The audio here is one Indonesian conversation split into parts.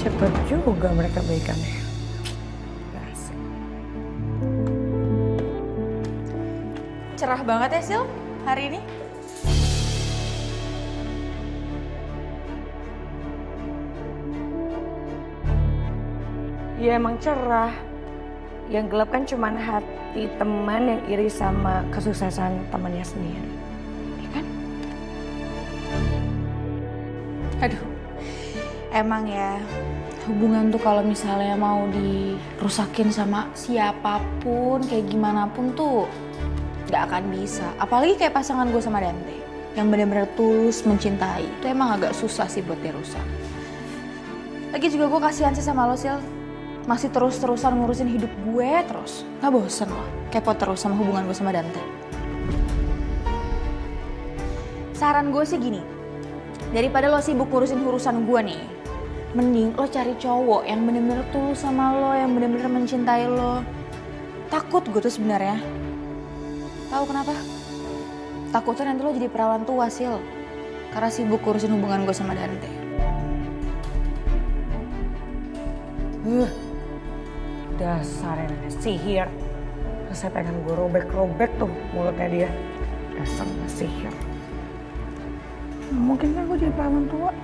Cepet juga mereka baikannya. Asik. Cerah banget ya Sil hari ini. Ya emang cerah. Yang gelap kan cuman hati teman yang iri sama kesuksesan temannya sendiri. Ya kan? Aduh, emang ya hubungan tuh kalau misalnya mau dirusakin sama siapapun, kayak gimana pun tuh gak akan bisa. Apalagi kayak pasangan gue sama Dante, yang benar-benar tulus mencintai. Itu emang agak susah sih buat dirusak. Lagi juga gue kasihan sih sama lo, Sil. Masih terus-terusan ngurusin hidup gue terus. Gak bosen loh, kepo terus sama hubungan gue sama Dante. Saran gue sih gini, daripada lo sibuk ngurusin urusan gue nih, mending lo cari cowok yang bener-bener tulus sama lo, yang bener-bener mencintai lo. Takut gue tuh sebenarnya. Tahu kenapa? Takutnya nanti lo jadi perawan tua, Sil. Karena sibuk ngurusin hubungan gue sama Dante. Dasar yang namanya sihir. Saya pengen gue robek-robek tuh mulutnya dia. Dasar namanya sihir. Mungkin kan gue jadi perawan tua.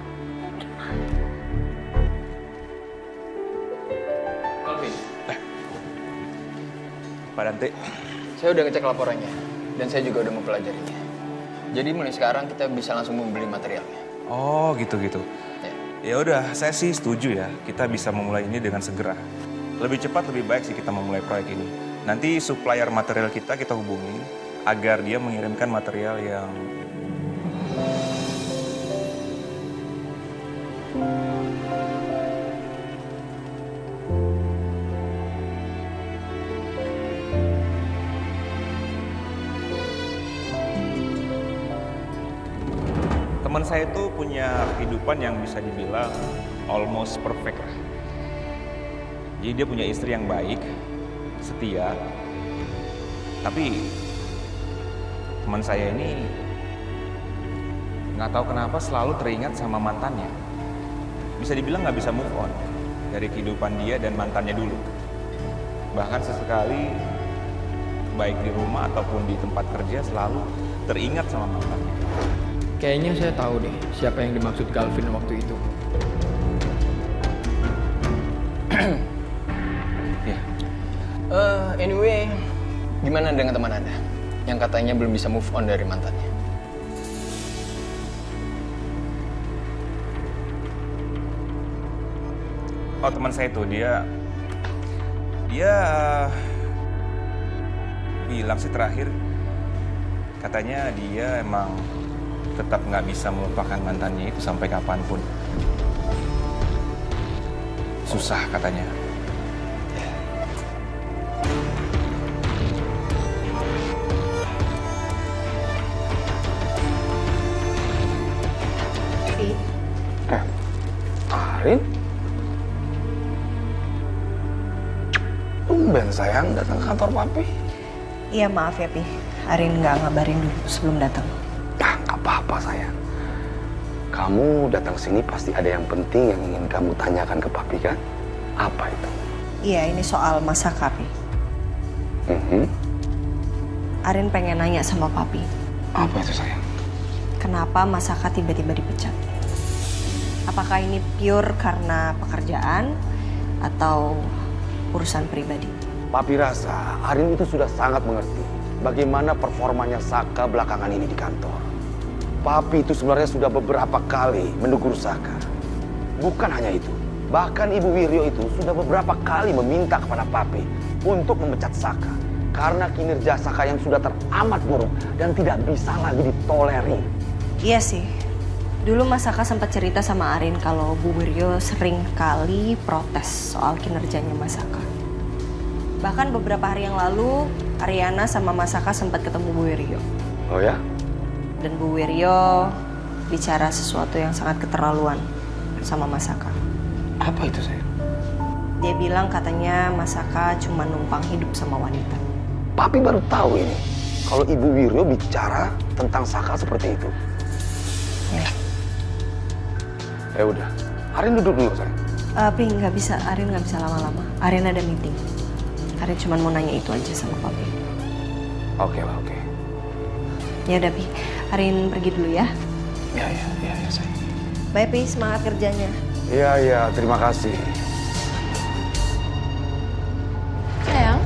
Calvin. Pak Dante, saya udah ngecek laporannya dan saya juga udah mempelajarinya. Jadi mulai sekarang kita bisa langsung membeli materialnya. Oh gitu-gitu. Ya. Ya udah, saya sih setuju ya. Kita bisa memulai ini dengan segera. Lebih cepat lebih baik sih kita memulai proyek ini. Nanti supplier material kita hubungi agar dia mengirimkan material yang teman saya itu punya kehidupan yang bisa dibilang almost perfect lah. Jadi dia punya istri yang baik, setia. Tapi teman saya ini nggak tahu kenapa selalu teringat sama mantannya. Bisa dibilang nggak bisa move on dari kehidupan dia dan mantannya dulu. Bahkan sesekali baik di rumah ataupun di tempat kerja selalu teringat sama mantannya. Kayaknya saya tahu deh siapa yang dimaksud Calvin waktu itu. Ya, Anyway, gimana dengan teman Anda yang katanya belum bisa move on dari mantannya? oh teman saya itu dia bilang sih terakhir katanya dia emang tetap nggak bisa melupakan mantannya itu sampai kapanpun. Susah katanya. Arin? Tumben sayang datang ke kantor papi. Iya maaf ya Pi, Arin nggak ngabarin dulu sebelum datang. Nah, nggak apa-apa sayang. Kamu datang sini pasti ada yang penting yang ingin kamu tanyakan ke papi kan? Apa itu? Iya ini soal Masaka Pi. Arin pengen nanya sama Papi. Apa itu sayang? Kenapa Masaka tiba-tiba dipecat? Apakah ini pure karena pekerjaan atau urusan pribadi? Papi rasa Arin itu sudah sangat mengerti bagaimana performanya Saka belakangan ini di kantor. Papi itu sebenarnya sudah beberapa kali menegur Saka. Bukan hanya itu, bahkan Ibu Wiryo itu sudah beberapa kali meminta kepada Papi untuk memecat Saka karena kinerja Saka yang sudah teramat buruk dan tidak bisa lagi ditoleri. Iya sih. Dulu Masaka sempat cerita sama Arin kalau Bu Wiryo sering kali protes soal kinerjanya Masaka. Bahkan beberapa hari yang lalu, Ariana sama Masaka sempat ketemu Bu Wiryo. Oh ya? Dan Bu Wiryo bicara sesuatu yang sangat keterlaluan sama Masaka. Apa itu sayang? Dia bilang katanya Masaka cuma numpang hidup sama wanita. Papi baru tahu ini. Kalau Ibu Wiryo bicara tentang Saka seperti itu. Ya. Ya udah, Arin duduk dulu sayang. Pi, nggak bisa, Arin nggak bisa lama-lama. Arin ada meeting. Arin cuma mau nanya itu aja sama Papi. Oke lah, oke. Ya udah Pi, Arin pergi dulu ya. Ya sayang. Bye Pi, semangat kerjanya. Iya, terima kasih. Sayang.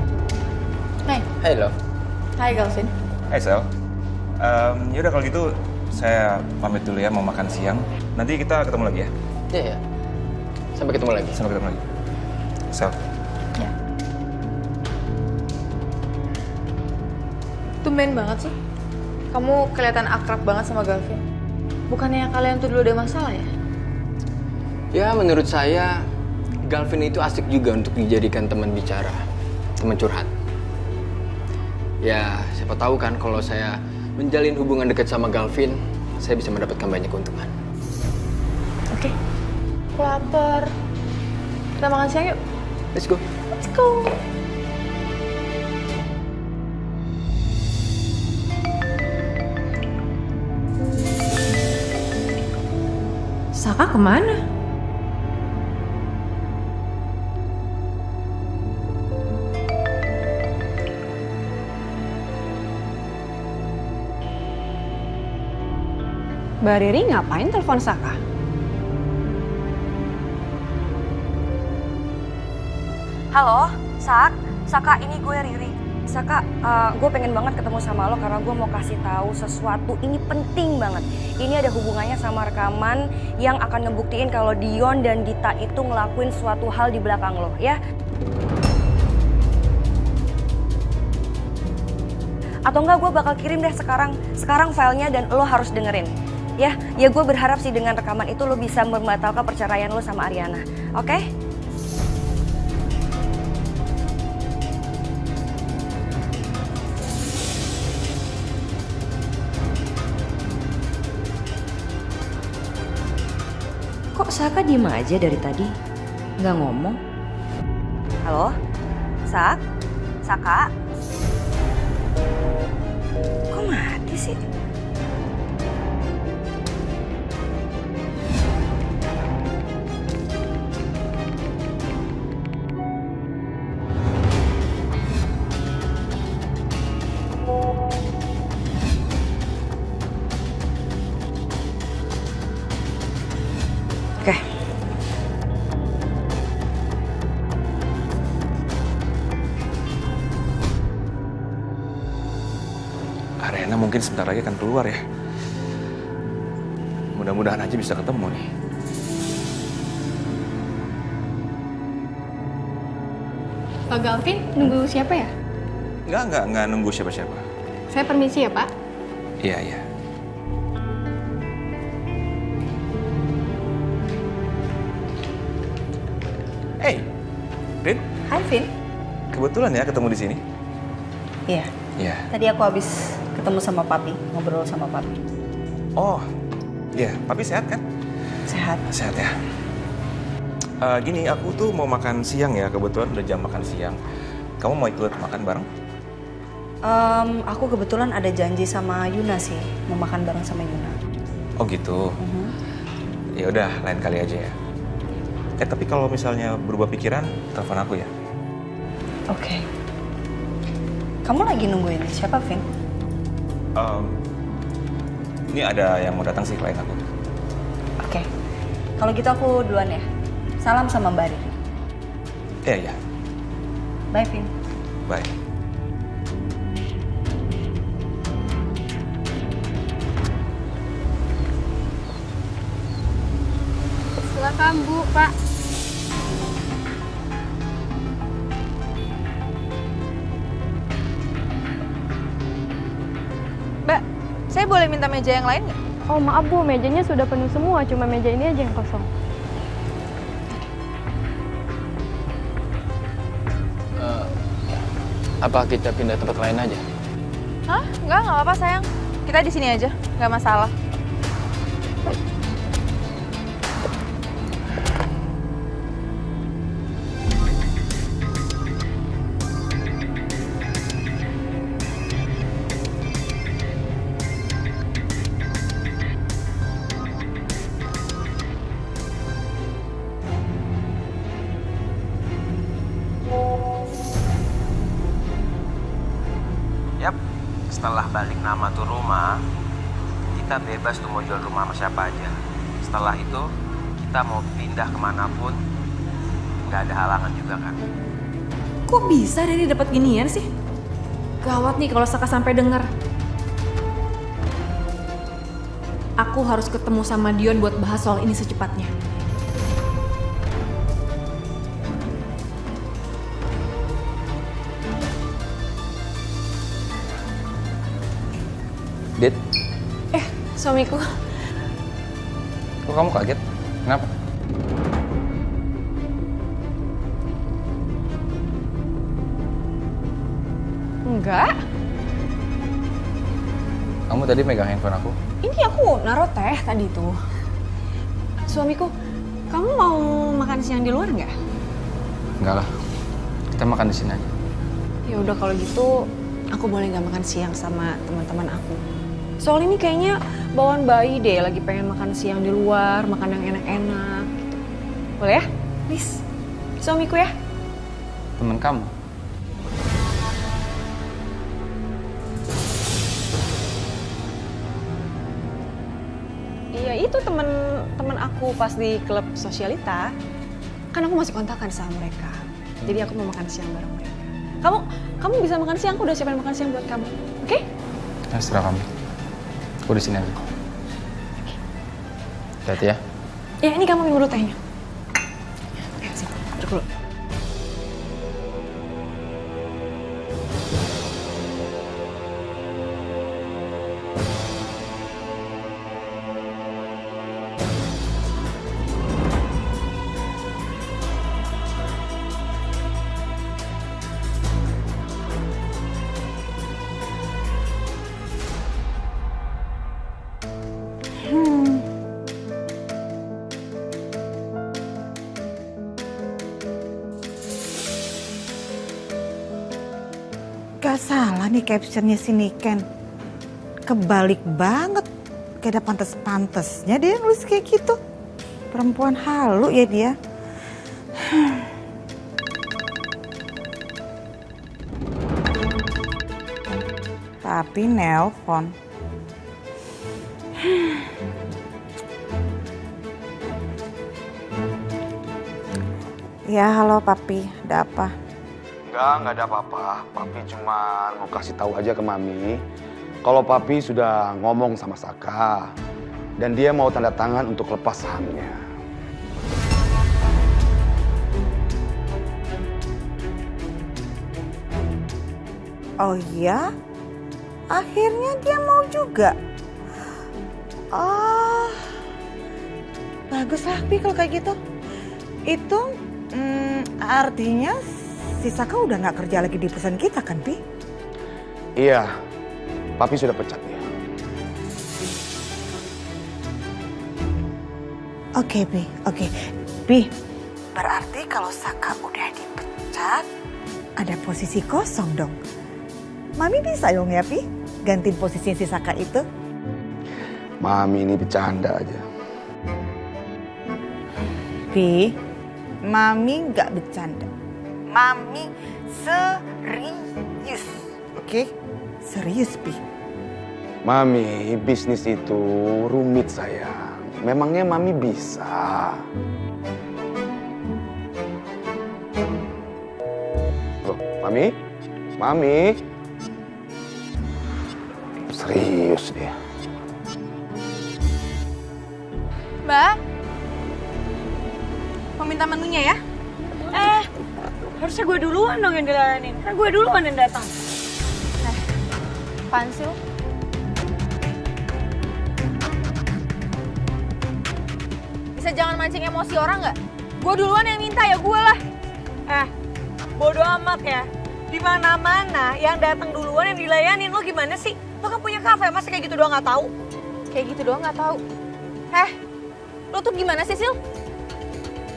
Hai. Halo. Hai Galvin. Hai Sel. Yaudah kalau gitu saya pamit dulu ya, mau makan siang. Nanti kita ketemu lagi ya. Iya. Sampai ketemu lagi. Sampai ketemu lagi. Sel. Ya. Tumben banget sih. Kamu kelihatan akrab banget sama Galvin. Bukannya kalian tuh dulu ada masalah ya? Ya menurut saya Galvin itu asik juga untuk dijadikan teman bicara, teman curhat. Ya siapa tahu kan kalau saya menjalin hubungan dekat sama Galvin, saya bisa mendapatkan banyak keuntungan. Oke. Aku lapar. Kita makan siang yuk. Let's go. Let's go. Saka kemana? Mbak Riri ngapain telepon Saka? Halo, Saka ini gue Riri. Saka, gue pengen banget ketemu sama lo karena gue mau kasih tahu sesuatu. Ini penting banget. Ini ada hubungannya sama rekaman yang akan ngebuktiin kalau Dion dan Dita itu ngelakuin suatu hal di belakang lo, ya. Atau enggak gue bakal kirim deh sekarang filenya dan lo harus dengerin. Ya gue berharap sih dengan rekaman itu lo bisa membatalkan perceraian lo sama Ariana. Oke? Kok Saka diem aja dari tadi? Nggak ngomong? Halo? Saka? Kok mati sih? Oke. Arena mungkin sebentar lagi akan keluar ya. Mudah-mudahan aja bisa ketemu nih. Pak Galvin, nunggu siapa ya? Nggak nunggu siapa-siapa. Saya permisi ya, Pak. Iya. Hey, Rin, Hai Vin. kebetulan ya ketemu di sini. Iya. Iya. Tadi aku habis ketemu sama Papi, ngobrol sama Papi. Oh, iya. Papi sehat kan? Sehat. Sehat ya. Gini, aku tuh mau makan siang ya. Kebetulan udah jam makan siang. Kamu mau ikut makan bareng? Aku kebetulan ada janji sama Yuna sih, mau makan bareng sama Yuna. Oh gitu. Ya udah, lain kali aja ya. Tapi kalau misalnya berubah pikiran, telepon aku ya. Oke. Kamu lagi nungguin siapa, Vin? Ini ada yang mau datang sih, klien aku. Oke. Kalau gitu aku duluan ya. Salam sama Mbak Riri. Iya. Bye, Vin. Bye. Silakan, Bu, Pak. Mbak, saya boleh minta meja yang lain nggak? Oh, maaf, Bu. Mejanya sudah penuh semua. Cuma meja ini aja yang kosong. Apa kita pindah tempat lain aja? Hah? Nggak apa-apa sayang. Kita di sini aja, nggak masalah. Yap, setelah balik nama tuh rumah, kita bebas tuh mau jual rumah sama siapa aja. Setelah itu, kita mau pindah kemanapun, nggak ada halangan juga kan. Kok bisa Riri dapat ginian sih? Gawat nih kalau Saka sampai denger. Aku harus ketemu sama Dion buat bahas soal ini secepatnya. Dit, Suamiku, kok kamu kaget? Kenapa? Enggak, Kamu tadi megang handphone aku? ini aku naruh teh tadi tuh. Suamiku, kamu mau makan siang di luar nggak? Enggak lah. Kita makan di sini aja. Ya udah kalau gitu, aku boleh nggak makan siang sama teman-teman aku. Soal ini kayaknya bawaan bayi deh, lagi pengen makan siang di luar, makan yang enak-enak gitu. Boleh ya? Please. Suamiku ya? Temen kamu? Iya itu temen aku pas di klub sosialita. Kan aku masih kontakan sama mereka. Jadi aku mau makan siang bareng mereka. Kamu bisa makan siang, aku udah siapin makan siang buat kamu. Oke? Ya, serah kamu. Aku di sini aja. Hati-hati ya. Ya ini kamu minum dulu tehnya. Ya, sini, duduk dulu. Gak salah nih captionnya si Niken. Kebalik banget. Kayak ada pantes-pantesnya dia nulis kayak gitu. Perempuan halu ya dia. Tapi nelpon. Ya halo papi, ada apa? Enggak ada apa-apa. Papi cuma mau kasih tahu aja ke Mami kalau Papi sudah ngomong sama Saka dan dia mau tanda tangan untuk lepas sahamnya. Oh iya? Akhirnya dia mau juga. Oh, bagus lah Pi kalau kayak gitu. Itu artinya si Saka udah nggak kerja lagi di perusahaan kita kan, Pi? Iya, Papi sudah pecat dia. Oke, Pi. Oke. Pi, berarti kalau Saka udah dipecat, ada posisi kosong dong. Mami bisa dong ya, Pi? Gantiin posisi si Saka itu? Mami ini bercanda aja. Pi, Mami nggak bercanda. Mami serius, oke? Serius, Pi. Mami, bisnis itu rumit sayang. Memangnya Mami bisa? Loh, Mami? Mami? Serius dia. Mbak, mau minta menunya ya? Harusnya gue duluan dong yang dilayanin. Kan gue duluan yang datang. Apaan sih lo? Bisa jangan mancing emosi orang nggak? Gue duluan yang minta ya gue lah. Bodo amat ya. Di mana-mana yang datang duluan yang dilayanin. Lo gimana sih? Lo kan punya kafe, masa kayak gitu doang nggak tahu? Kayak gitu doang nggak tahu. Lo tuh gimana sih, Sil?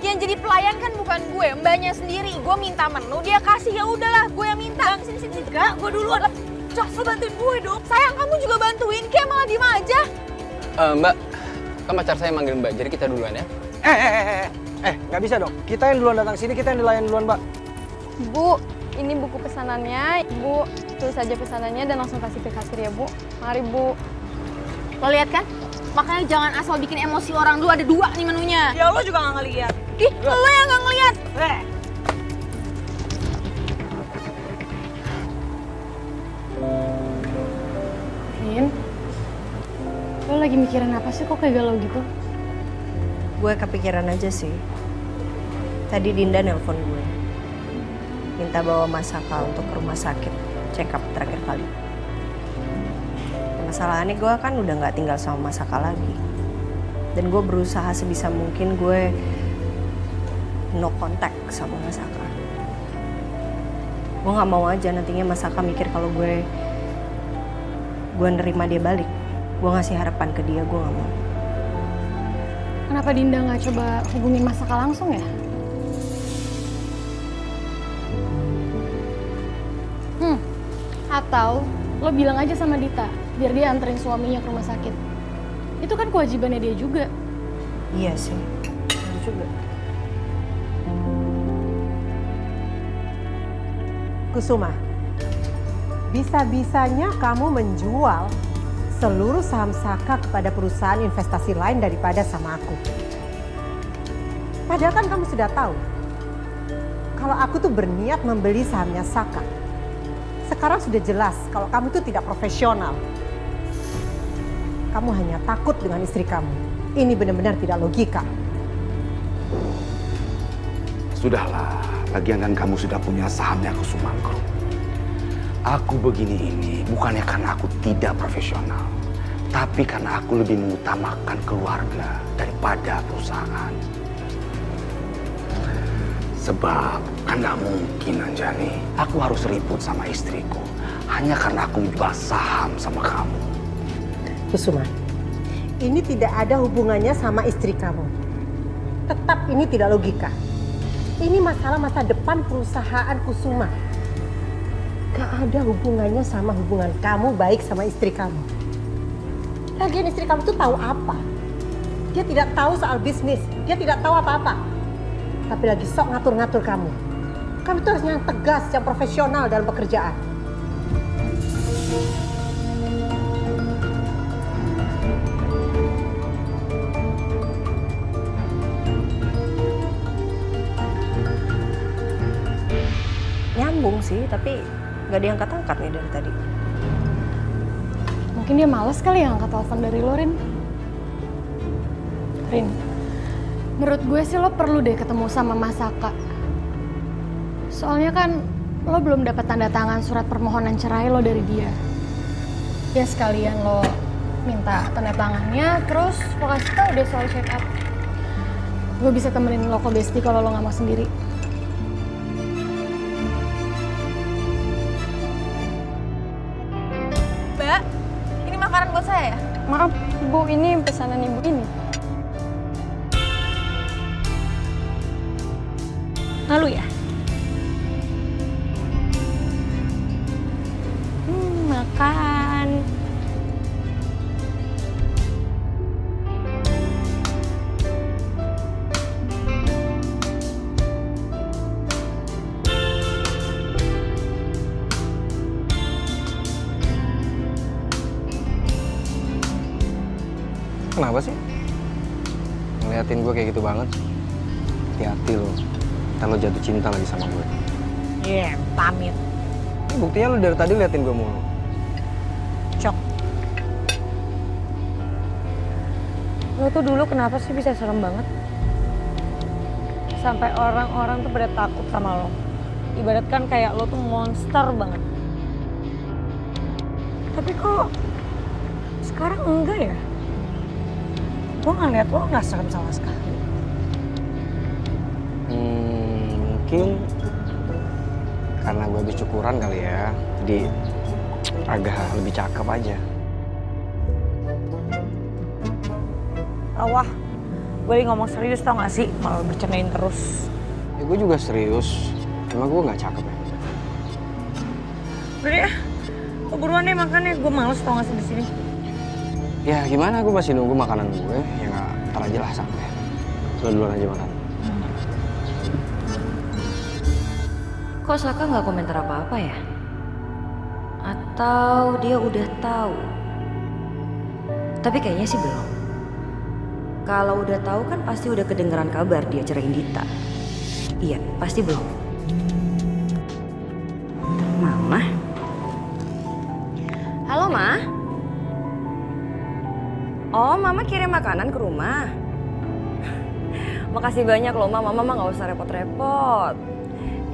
Yang jadi pelayan kan bukan gue, mbaknya sendiri. Gue minta menu, dia kasih, ya udahlah, gue yang minta. Sini. Enggak, gue duluan. Cok, lo bantuin gue dong. Sayang, kamu juga bantuin, kayak malah diem aja. Mbak, kan pacar saya manggil Mbak, jadi kita duluan ya. Nggak bisa dong. Kita yang duluan datang sini, kita yang dilayani duluan, Mbak. Bu, ini buku pesanannya. Ibu tulis saja pesanannya dan langsung kasih ke kasir ya, Bu. Mari, Bu. Lo lihat kan? Makanya jangan asal bikin emosi orang dulu, ada 2 nih menunya. Ya lo juga gak ngeliat. Ih, lo yang gak ngeliat. Rin, lo lagi mikirin apa sih kok kayak galau gitu? Gue kepikiran aja sih. Tadi Dinda nelpon gue. Minta bawa Mas Saka untuk ke rumah sakit. Check up terakhir kali. Masalahnya gue kan udah gak tinggal sama Mas Saka lagi. Dan gue berusaha sebisa mungkin gue no contact sama Mas Saka. Gue gak mau aja nantinya Mas Saka mikir kalau gue nerima dia balik. Gue ngasih harapan ke dia, gue gak mau. Kenapa Dinda nggak coba hubungin Mas Saka langsung ya? Atau lo bilang aja sama Dita, biar dia anterin suaminya ke rumah sakit. Itu kan kewajibannya dia juga. Iya sih, bener juga. Kusuma, bisa-bisanya kamu menjual seluruh saham Saka kepada perusahaan investasi lain daripada sama aku. Padahal kan kamu sudah tahu, kalau aku tuh berniat membeli sahamnya Saka. Sekarang sudah jelas kalau kamu tuh tidak profesional. Kamu hanya takut dengan istri kamu. Ini benar-benar tidak logika. Sudahlah, lagian kan kamu sudah punya sahamnya Kusuma Group. Aku begini ini bukannya karena aku tidak profesional, tapi karena aku lebih mengutamakan keluarga daripada perusahaan. Sebab kan gak mungkin Anjani, aku harus ribut sama istriku hanya karena aku menjual saham sama kamu. Kusuma, ini tidak ada hubungannya sama istri kamu. Tetap ini tidak logika. Ini masalah masa depan perusahaan Kusuma. Gak ada hubungannya sama hubungan kamu baik sama istri kamu. Lagian istri kamu tuh tahu apa? Dia tidak tahu soal bisnis, dia tidak tahu apa-apa. Tapi lagi sok ngatur-ngatur kamu. Kamu tuh harus yang tegas, yang profesional dalam pekerjaan. Nyambung sih, tapi gak diangkat-angkat nih dari tadi. Mungkin dia malas kali ya angkat telepon dari lo, Rin. Rin, menurut gue sih lo perlu deh ketemu sama Mas Saka. Soalnya kan lo belum dapat tanda tangan surat permohonan cerai lo dari dia. Ya sekalian lo minta tanda tangannya, terus lo kasih tau deh soal check up. Gue bisa temenin lo ke Besti kalau lo gak mau sendiri. Mbak, ini makanan buat saya ya? Maaf, Bu, ini pesanan ibu ini. Lalu ya? Makan. Kenapa sih? Ngeliatin gue kayak gitu banget? Hati-hati lo. Ntar lo jatuh cinta lagi sama gue. Iya, pamit. Ini buktinya lo dari tadi liatin gue mulu. Cok. Lo tuh dulu kenapa sih bisa serem banget? Sampai orang-orang tuh pada takut sama lo. Ibaratkan kayak lo tuh monster banget. Tapi kok sekarang enggak ya? Gue ngeliat lo gak serem sama sekali. Mungkin karena gue habis cukuran kali ya, jadi agak lebih cakep aja. Wah, gue lagi ngomong serius tau gak sih? Malah bercandain terus. Ya gue juga serius, cuma gue gak cakep ya. Udah deh, buruan deh makan ya. Gue males tau gak sih di sini. Ya gimana, gue masih nunggu makanan gue, ya gak, ntar aja lah sampai. Lo duluan aja makan. Kok Saka nggak komentar apa-apa ya? Atau dia udah tahu? Tapi kayaknya sih belum. Kalau udah tahu kan pasti udah kedengeran kabar dia ceraiin Dita. Iya, pasti belum. Mama? Halo, Ma? Oh, Mama kirim makanan ke rumah? Makasih banyak loh, Ma. Mama nggak usah repot-repot.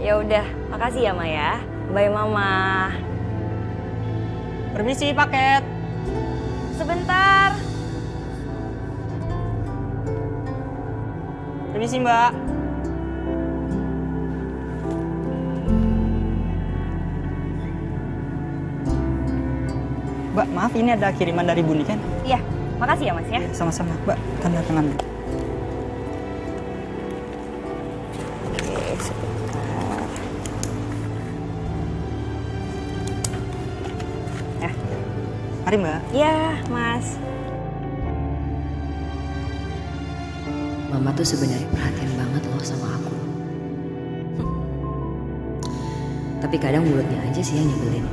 Ya udah, makasih ya, Ma ya. Bye, Mama. Permisi, paket. Sebentar. Permisi, Mbak. Mbak, maaf ini ada kiriman dari Bu Niken. Iya, makasih ya, Mas ya. Sama-sama, Mbak. Tanda tangan. Oke, sebentar. Ya. Mari, Mbak. Iya, Mas. Mama tuh sebenarnya perhatian banget loh sama aku. Tapi kadang mulutnya aja sih yang nyebelin.